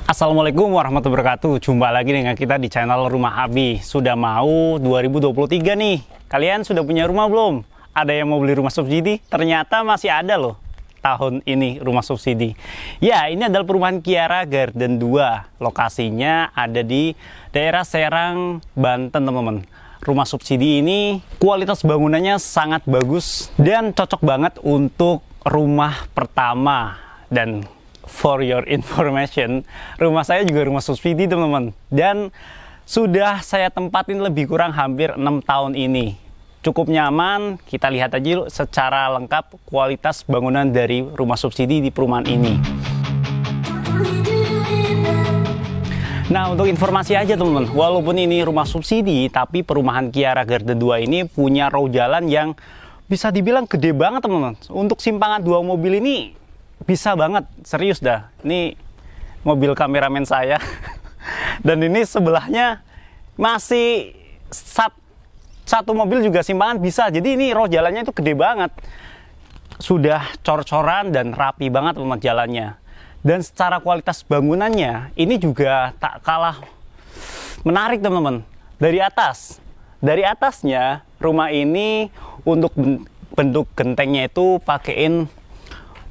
Assalamualaikum warahmatullahi wabarakatuh. Jumpa lagi dengan kita di channel Rumah Abi. Sudah mau 2023 nih. Kalian sudah punya rumah belum? Ada yang mau beli rumah subsidi? Ternyata masih ada loh tahun ini rumah subsidi. Ya, ini adalah perumahan Kiara Garden 2. Lokasinya ada di daerah Serang, Banten, teman-teman. Rumah subsidi ini kualitas bangunannya sangat bagus dan cocok banget untuk rumah pertama. Dan for your information, rumah saya juga rumah subsidi, teman-teman. Dan sudah saya tempatin lebih kurang hampir 6 tahun ini. Cukup nyaman. Kita lihat aja yuk secara lengkap kualitas bangunan dari rumah subsidi di perumahan ini. Nah, untuk informasi aja, teman-teman, walaupun ini rumah subsidi, tapi perumahan Kiara Garden 2 ini punya row jalan yang bisa dibilang gede banget, teman-teman. Untuk simpangan 2 mobil ini bisa banget, serius dah. Ini mobil kameramen saya. Dan ini sebelahnya masih satu mobil juga simpangan bisa. Jadi ini row jalannya itu gede banget. Sudah cor-coran dan rapi banget teman jalannya. Dan secara kualitas bangunannya ini juga tak kalah menarik, teman-teman. Dari atasnya rumah ini untuk bentuk gentengnya itu pakein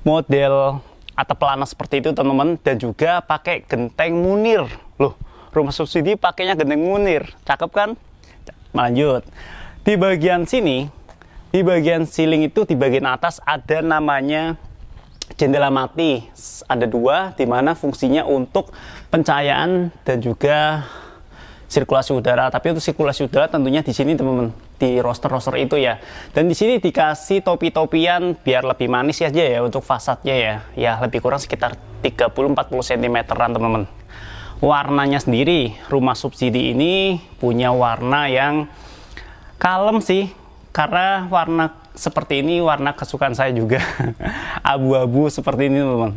model atap pelana seperti itu, teman-teman, dan juga pakai genteng munir. Loh, rumah subsidi pakainya genteng munir. Cakep kan? Lanjut. Di bagian sini, di bagian ceiling itu di bagian atas ada namanya jendela mati. Ada 2 di mana fungsinya untuk pencahayaan dan juga sirkulasi udara. Tapi untuk sirkulasi udara tentunya di sini, teman-teman, di roster-roster itu ya. Dan di sini dikasih topi-topian biar lebih manis aja ya untuk fasadnya ya. Ya lebih kurang sekitar 30-40 cm-an, teman-teman. Warnanya sendiri, rumah subsidi ini punya warna yang kalem sih. Karena warna seperti ini warna kesukaan saya juga. Abu-abu seperti ini, teman-teman.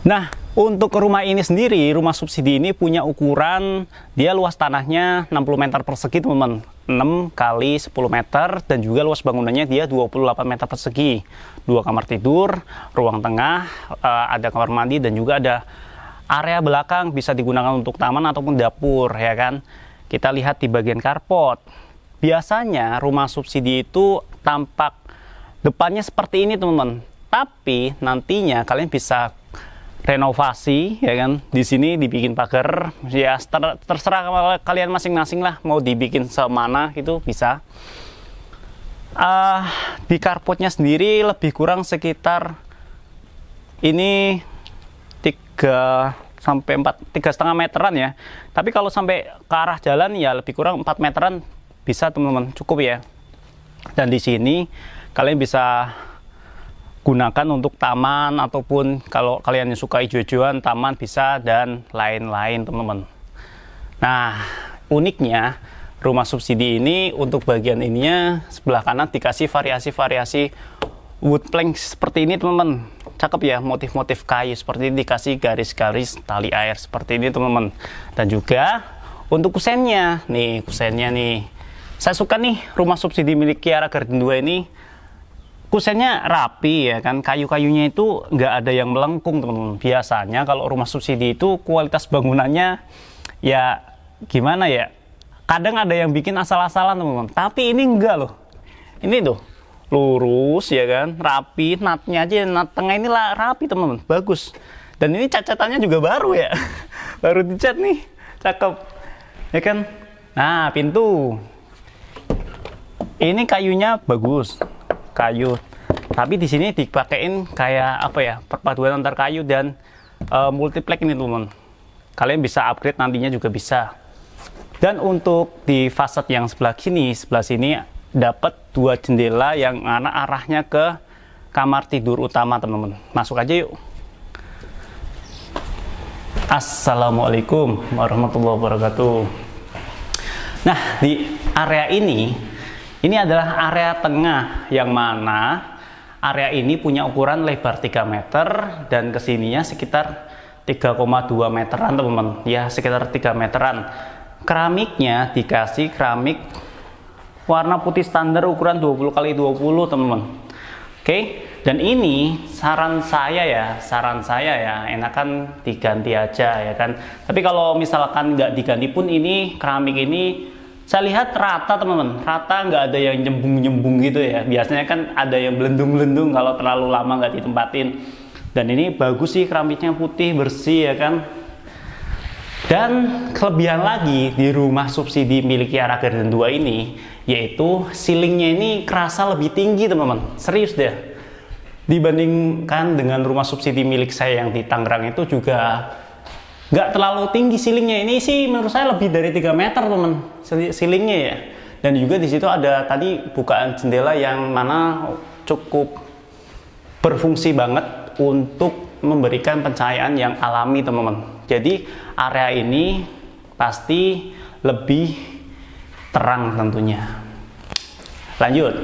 Nah, untuk rumah ini sendiri, rumah subsidi ini punya ukuran, dia luas tanahnya 60 meter persegi, teman-teman. 6 kali 10 meter, dan juga luas bangunannya dia 28 meter persegi. 2 kamar tidur, ruang tengah, ada kamar mandi, dan juga ada area belakang bisa digunakan untuk taman ataupun dapur, ya kan. Kita lihat di bagian carport. Biasanya rumah subsidi itu tampak depannya seperti ini, teman-teman. Tapi nantinya kalian bisa renovasi, ya kan, di sini dibikin pagar, ya terserah kalian masing-masing lah mau dibikin semana, itu bisa. Di carportnya sendiri lebih kurang sekitar ini 3,5 meteran ya. Tapi kalau sampai ke arah jalan ya lebih kurang 4 meteran bisa, teman-teman, cukup ya. Dan di sini kalian bisa gunakan untuk taman, ataupun kalau kalian suka hijau-hijauan, taman bisa, dan lain-lain, teman-teman. Nah, uniknya rumah subsidi ini untuk bagian ininya sebelah kanan dikasih variasi-variasi wood plank seperti ini, teman-teman. Cakep ya, motif-motif kayu seperti ini, dikasih garis-garis tali air seperti ini, teman-teman. Dan juga untuk kusennya nih, saya suka nih rumah subsidi milik Kiara Garden 2 ini. Kusennya rapi ya kan, kayu-kayunya itu nggak ada yang melengkung, teman-teman. Biasanya kalau rumah subsidi itu kualitas bangunannya ya gimana ya, kadang ada yang bikin asal-asalan, teman-teman. Tapi ini enggak loh, ini tuh lurus ya kan, rapi, natnya aja, nat tengah ini lah rapi, teman-teman, bagus. Dan ini cat-catannya juga baru ya, baru dicat nih, cakep ya kan. Nah, pintu ini kayunya bagus, kayu, tapi di sini dipakein kayak apa ya, perpaduan antar kayu dan multiplex ini, teman-teman. Kalian bisa upgrade nantinya juga bisa. Dan untuk di fasad yang sebelah sini dapat 2 jendela yang arahnya ke kamar tidur utama, teman-teman. Masuk aja yuk. Assalamualaikum warahmatullahi wabarakatuh. Nah, di area ini adalah area tengah, yang mana area ini punya ukuran lebar 3 meter dan kesininya sekitar 3,2 meteran, teman-teman. Ya, sekitar 3 meteran. Keramiknya dikasih keramik warna putih standar ukuran 20 kali 20, teman-teman. Oke, dan ini saran saya ya, enakan diganti aja ya kan. Tapi kalau misalkan nggak diganti pun ini keramik ini saya lihat rata teman-teman, rata, nggak ada yang nyembung-nyembung gitu ya. Biasanya kan ada yang belendung-belendung kalau terlalu lama nggak ditempatin. Dan ini bagus sih, keramiknya putih bersih ya kan. Dan kelebihan lagi di rumah subsidi milik Kiara Garden 2 ini, yaitu ceilingnya ini kerasa lebih tinggi teman-teman, serius deh. Dibandingkan dengan rumah subsidi milik saya yang di Tangerang itu juga nggak terlalu tinggi ceilingnya. Ini sih menurut saya lebih dari 3 meter teman ceilingnya ya. Dan juga di situ ada tadi bukaan jendela yang mana cukup berfungsi banget untuk memberikan pencahayaan yang alami teman-teman. Jadi area ini pasti lebih terang tentunya. Lanjut.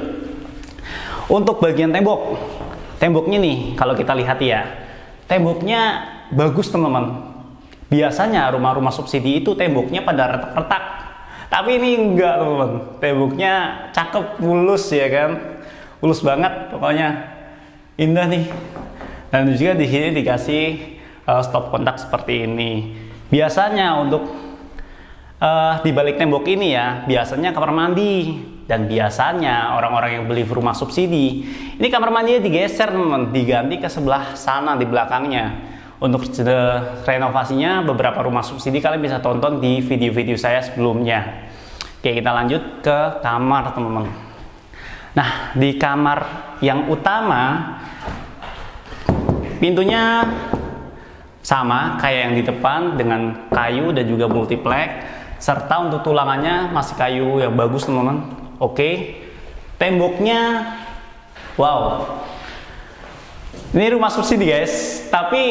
Untuk bagian tembok. Temboknya nih kalau kita lihat ya. Temboknya bagus teman-teman. Biasanya rumah-rumah subsidi itu temboknya pada retak-retak. Tapi ini enggak teman-teman. Temboknya cakep, mulus ya kan. Mulus banget pokoknya. Indah nih. Dan juga di sini dikasih stop kontak seperti ini. Biasanya untuk di balik tembok ini ya, biasanya kamar mandi. Dan biasanya orang-orang yang beli rumah subsidi, ini kamar mandinya digeser teman-teman, diganti ke sebelah sana di belakangnya. Untuk renovasinya beberapa rumah subsidi kalian bisa tonton di video-video saya sebelumnya. Oke, kita lanjut ke kamar teman-teman. Nah, di kamar yang utama pintunya sama kayak yang di depan dengan kayu dan juga multiplex, serta untuk tulangannya masih kayu yang bagus teman-teman. Oke, temboknya wow, ini rumah subsidi guys, tapi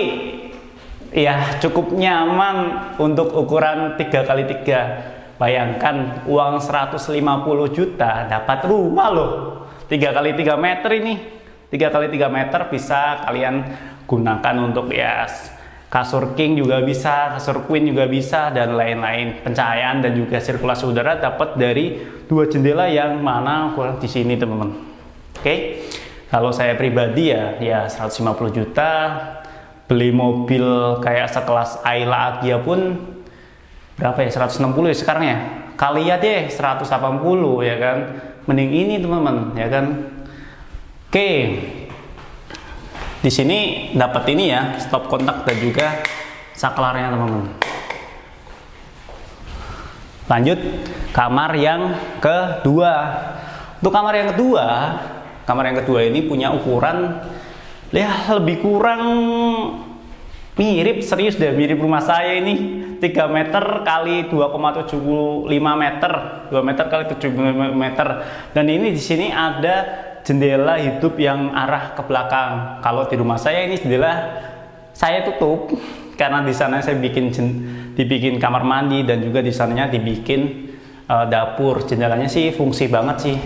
ya cukup nyaman untuk ukuran 3x3. Bayangkan uang 150 juta dapat rumah loh, 3x3 meter ini. 3x3 meter bisa kalian gunakan untuk ya kasur king juga bisa, kasur queen juga bisa, dan lain-lain. Pencahayaan dan juga sirkulasi udara dapat dari 2 jendela yang mana ukuran di sini teman-teman. Oke, kalau saya pribadi ya 150 juta beli mobil kayak sekelas Ayla Agya pun berapa ya, 160 ya sekarang ya, kali ya deh 180 ya kan, mending ini teman-teman ya kan. Oke, di sini dapat ini ya, stop kontak dan juga saklarnya teman-teman. Lanjut kamar yang kedua. Untuk kamar yang kedua ini punya ukuran ya lebih kurang mirip, serius deh, mirip rumah saya ini. 3 meter kali 2,75 meter, 2 meter kali 75 meter. Dan ini di sini ada jendela hidup yang arah ke belakang. Kalau di rumah saya ini jendela saya tutup karena di sana saya dibikin kamar mandi dan juga di sananya dibikin dapur. Jendelanya sih fungsi banget sih,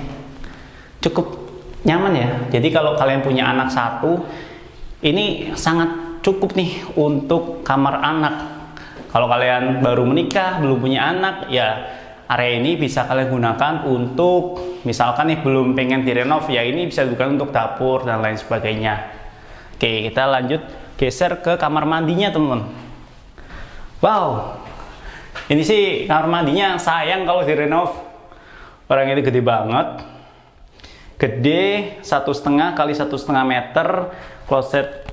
cukup nyaman ya. Jadi kalau kalian punya anak satu, ini sangat cukup nih untuk kamar anak. Kalau kalian baru menikah, belum punya anak, ya area ini bisa kalian gunakan untuk misalkan nih belum pengen direnov, ya ini bisa digunakan untuk dapur dan lain sebagainya. Oke, kita lanjut geser ke kamar mandinya teman-teman. Wow, ini sih kamar mandinya sayang kalau direnov, orang ini gede banget, gede 1,5 kali 1,5 meter, kloset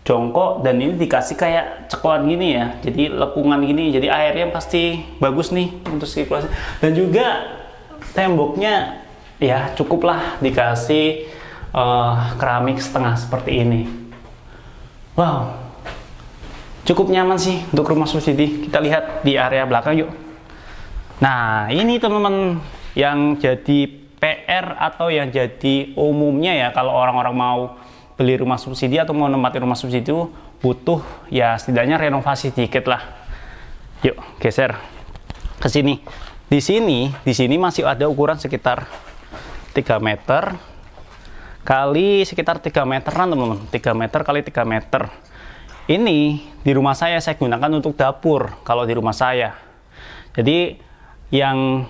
jongkok, dan ini dikasih kayak cekokan gini ya, jadi lekungan gini, jadi airnya pasti bagus nih untuk sirkulasi. Dan juga temboknya ya cukup lah dikasih keramik setengah seperti ini. Wow, cukup nyaman sih untuk rumah subsidi. Kita lihat di area belakang yuk. Nah ini teman-teman yang jadi PR atau yang jadi umumnya ya, kalau orang-orang mau beli rumah subsidi atau mau nempatin rumah subsidi itu butuh ya setidaknya renovasi sedikit lah. Yuk geser ke sini. Di sini masih ada ukuran sekitar 3 meter kali sekitar 3 meteran teman-teman. 3 meter kali 3 meter. Ini di rumah saya gunakan untuk dapur kalau di rumah saya. Jadi yang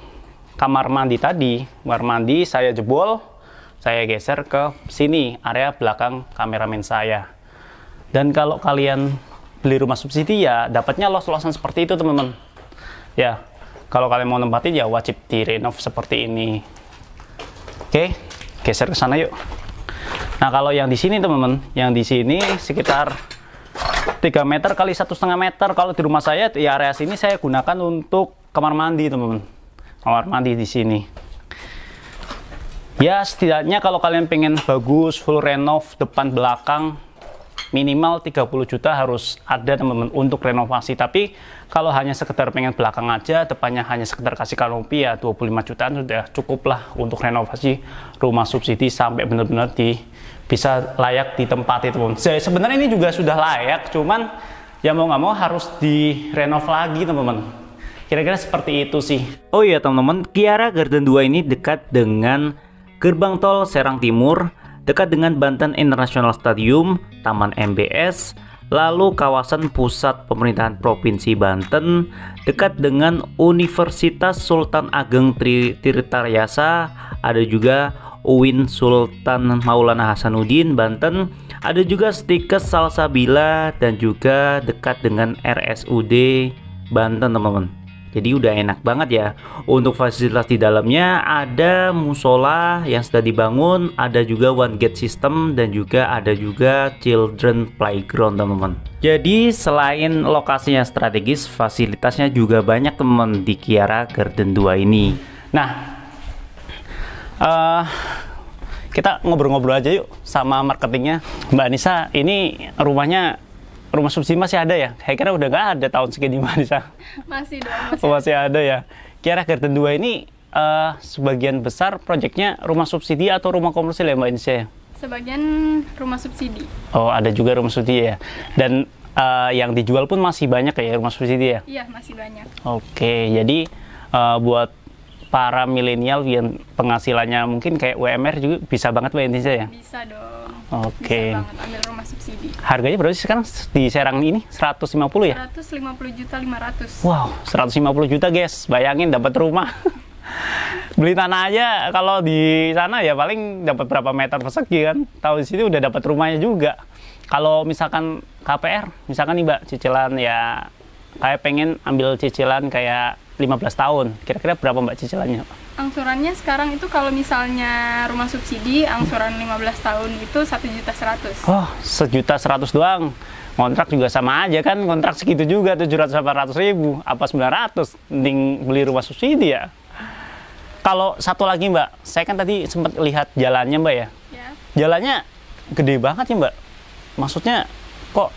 kamar mandi tadi, kamar mandi saya jebol, saya geser ke sini, area belakang kameramen saya. Dan kalau kalian beli rumah subsidi ya dapatnya los-losan seperti itu teman-teman. Ya, kalau kalian mau nempatin ya wajib direnov seperti ini. Oke, geser ke sana yuk. Nah, kalau yang di sini teman-teman, yang di sini sekitar 3 meter kali 1,5 meter. Kalau di rumah saya di area sini saya gunakan untuk kamar mandi teman-teman. Kamar mandi di sini. Ya setidaknya kalau kalian pengen bagus, full renov depan belakang, minimal 30 juta harus ada teman-teman untuk renovasi. Tapi kalau hanya sekedar pengen belakang aja, depannya hanya sekedar kasih kanopi ya 25 jutaan sudah cukup lah untuk renovasi rumah subsidi sampai benar-benar bisa layak ditempati teman-teman. Sebenarnya ini juga sudah layak, cuman ya mau nggak mau harus direnov lagi teman-teman. Kira-kira seperti itu sih. Oh iya teman-teman, Kiara Garden 2 ini dekat dengan Gerbang Tol Serang Timur, dekat dengan Banten International Stadium, Taman MBS, lalu kawasan pusat pemerintahan Provinsi Banten, dekat dengan Universitas Sultan Ageng Tirtayasa, ada juga UIN Sultan Maulana Hasanuddin Banten, ada juga Stikes Salsabila, dan juga dekat dengan RSUD Banten teman-teman. Jadi udah enak banget ya. Untuk fasilitas di dalamnya ada musola yang sudah dibangun, ada juga one gate system, dan juga ada juga children playground teman-teman. Jadi selain lokasinya strategis, fasilitasnya juga banyak teman di Kiara Garden 2 ini. Nah, kita ngobrol-ngobrol aja yuk sama marketingnya. Mbak Anissa, ini rumah subsidi masih ada ya? Kira-kira udah nggak ada tahun segini Mbak Anissa? Masih dong. Masih ada ya. Kiara Garden 2 ini sebagian besar proyeknya rumah subsidi atau rumah komersil ya Mbak Anissa? Sebagian rumah subsidi. Oh, ada juga rumah subsidi ya. Dan yang dijual pun masih banyak ya rumah subsidi ya? Iya, masih banyak. Oke, jadi buat para milenial yang penghasilannya mungkin kayak UMR juga bisa banget Mbak Anissa ya? Bisa dong. Oke. Bisa banget ambil rumah subsidi. Harganya berapa sih sekarang di Serang ini? 150 ya? 150.500.000. Wow, 150 juta guys. Bayangin dapat rumah. Beli tanah aja kalau di sana ya paling dapat berapa meter persegi kan. Tahu di sini udah dapat rumahnya juga. Kalau misalkan KPR, misalkan nih Mbak, cicilan ya kayak pengen ambil cicilan kayak 15 tahun. Kira-kira berapa Mbak cicilannya? Angsurannya sekarang itu kalau misalnya rumah subsidi, angsuran 15 tahun itu 1.100.000. Oh, 1.100.000 doang. Kontrak juga sama aja kan, kontrak segitu juga 700-800.000, apa 900, mending beli rumah subsidi ya. Kalau satu lagi Mbak, saya kan tadi sempat lihat jalannya Mbak ya. Ya. Jalannya gede banget ya Mbak. Maksudnya kok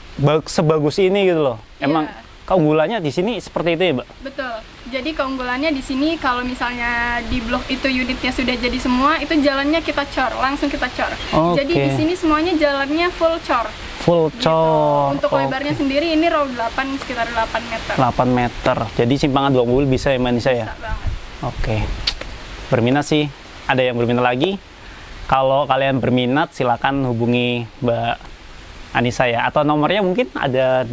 sebagus ini gitu loh. Emang Ya. keunggulannya di sini seperti itu ya Mbak? Betul. Jadi keunggulannya di sini kalau misalnya di blok itu unitnya sudah jadi semua, itu jalannya kita cor, langsung kita cor. Oke. Jadi di sini semuanya jalannya full cor. Full Gitu. cor. Untuk lebarnya sendiri ini row 8 sekitar 8 meter. 8 meter. Jadi simpangan 2 mobil bisa ya Mbak Nisa ya? Bisa banget. Oke. Berminat sih. Ada yang berminat lagi? Kalau kalian berminat silakan hubungi Mbak Anissa ya, atau nomornya mungkin ada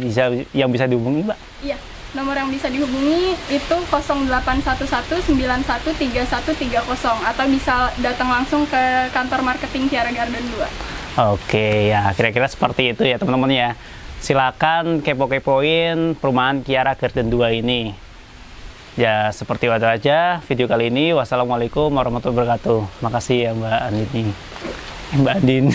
yang bisa dihubungi Mbak? Iya, nomor yang bisa dihubungi itu 081191313130 atau bisa datang langsung ke kantor marketing Kiara Garden 2. Oke ya, kira-kira seperti itu ya teman-teman ya. Silakan kepo-kepoin perumahan Kiara Garden 2 ini. Ya, seperti itu aja video kali ini. Wassalamualaikum warahmatullahi wabarakatuh. Makasih ya Mbak Andini. Mbak Andin.